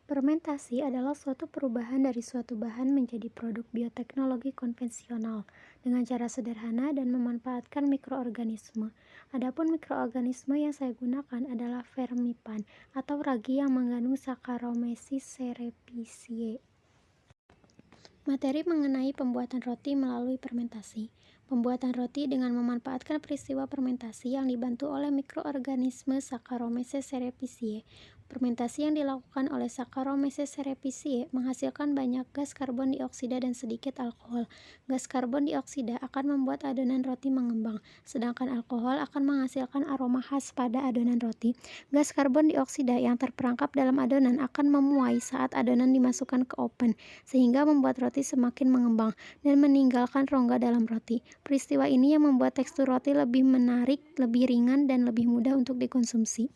Fermentasi adalah suatu perubahan dari suatu bahan menjadi produk bioteknologi konvensional dengan cara sederhana dan memanfaatkan mikroorganisme. Adapun mikroorganisme yang saya gunakan adalah vermipan atau ragi yang mengandung Saccharomyces cerevisiae. Materi mengenai pembuatan roti melalui fermentasi. Pembuatan roti dengan memanfaatkan peristiwa fermentasi yang dibantu oleh mikroorganisme Saccharomyces cerevisiae. Fermentasi yang dilakukan oleh Saccharomyces cerevisiae menghasilkan banyak gas karbon dioksida dan sedikit alkohol. Gas karbon dioksida akan membuat adonan roti mengembang, sedangkan alkohol akan menghasilkan aroma khas pada adonan roti. Gas karbon dioksida yang terperangkap dalam adonan akan memuai saat adonan dimasukkan ke oven, sehingga membuat roti semakin mengembang dan meninggalkan rongga dalam roti. Peristiwa ini yang membuat tekstur roti lebih menarik, lebih ringan, dan lebih mudah untuk dikonsumsi.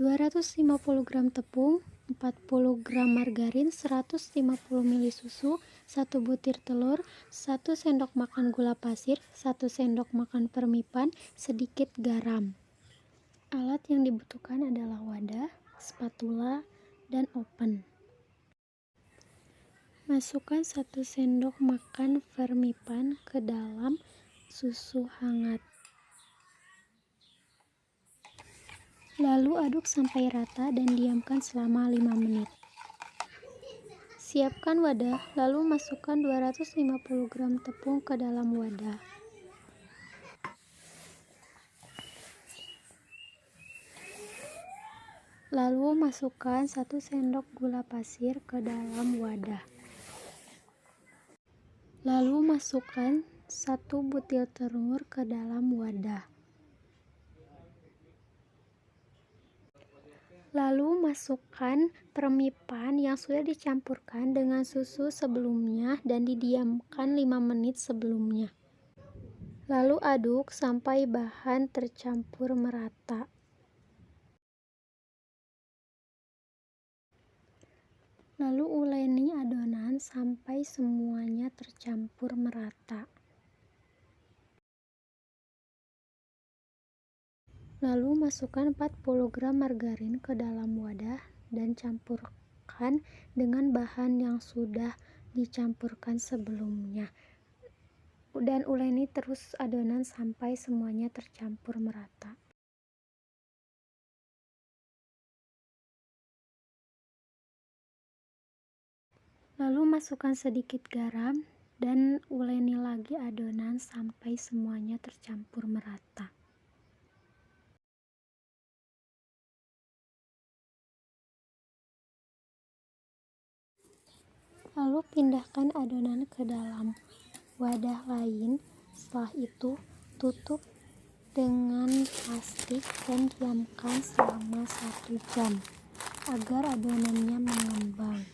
250 gram tepung, 40 gram margarin, 150 ml susu, 1 butir telur, 1 sendok makan gula pasir, 1 sendok makan vermipan, sedikit garam. Alat yang dibutuhkan adalah wadah, spatula, dan oven. Masukkan 1 sendok makan vermipan ke dalam susu hangat. Lalu aduk sampai rata dan diamkan selama 5 menit. Siapkan wadah, lalu masukkan 250 gram tepung ke dalam wadah. Lalu masukkan 1 sendok gula pasir ke dalam wadah. Lalu masukkan 1 butir telur ke dalam wadah. Lalu masukkan vermipan yang sudah dicampurkan dengan susu sebelumnya dan didiamkan 5 menit sebelumnya. Lalu aduk sampai bahan tercampur merata. Lalu uleni adonan sampai semuanya tercampur merata. Lalu masukkan 40 gram margarin ke dalam wadah dan campurkan dengan bahan yang sudah dicampurkan sebelumnya. Dan uleni terus adonan sampai semuanya tercampur merata. Lalu masukkan sedikit garam dan uleni lagi adonan sampai semuanya tercampur merata. Lalu pindahkan adonan ke dalam wadah lain. Setelah itu, tutup dengan plastik dan diamkan selama 1 jam agar adonannya mengembang.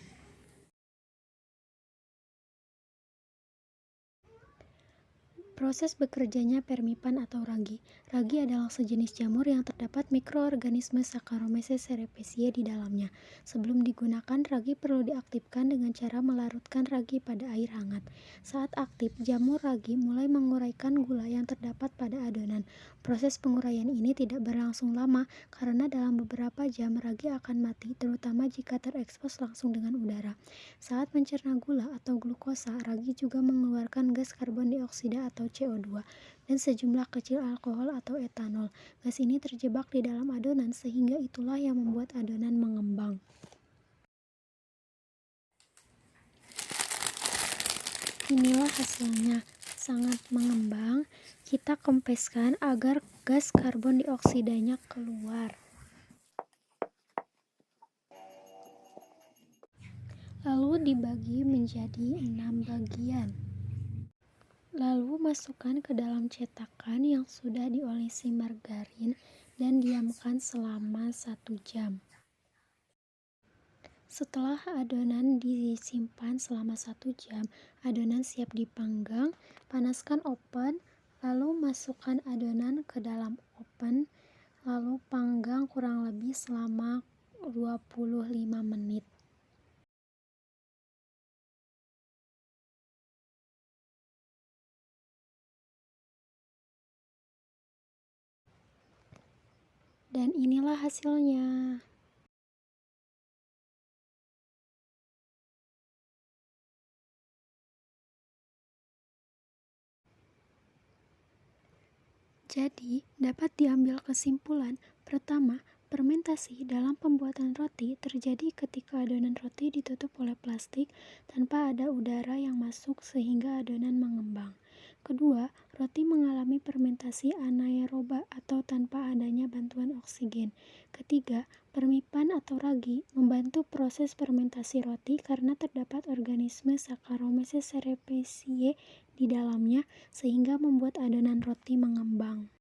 Proses bekerjanya vermipan atau ragi. Ragi adalah sejenis jamur yang terdapat mikroorganisme Saccharomyces cerevisiae di dalamnya. Sebelum digunakan, ragi perlu diaktifkan dengan cara melarutkan ragi pada air hangat. Saat aktif, jamur ragi mulai menguraikan gula yang terdapat pada adonan. Proses penguraian ini tidak berlangsung lama karena dalam beberapa jam ragi akan mati, terutama jika terekspos langsung dengan udara. Saat mencerna gula atau glukosa, ragi juga mengeluarkan gas karbon dioksida atau CO2 dan sejumlah kecil alkohol atau etanol. Gas ini terjebak di dalam adonan sehingga itulah yang membuat adonan mengembang. Inilah hasilnya, sangat mengembang. Kita kempeskan agar gas karbon dioksidanya keluar. Lalu dibagi menjadi 6 bagian. Lalu masukkan ke dalam cetakan yang sudah diolesi margarin dan diamkan selama 1 jam. Setelah adonan disimpan selama 1 jam, adonan siap dipanggang. Panaskan oven, lalu masukkan adonan ke dalam oven, lalu panggang kurang lebih selama 25 menit. Dan inilah hasilnya. Jadi, dapat diambil kesimpulan, pertama, fermentasi dalam pembuatan roti terjadi ketika adonan roti ditutup oleh plastik tanpa ada udara yang masuk sehingga adonan mengembang. Kedua, roti mengalami fermentasi anaeroba atau tanpa adanya bantuan oksigen. Ketiga, permipan atau ragi membantu proses fermentasi roti karena terdapat organisme Saccharomyces cerevisiae di dalamnya sehingga membuat adonan roti mengembang.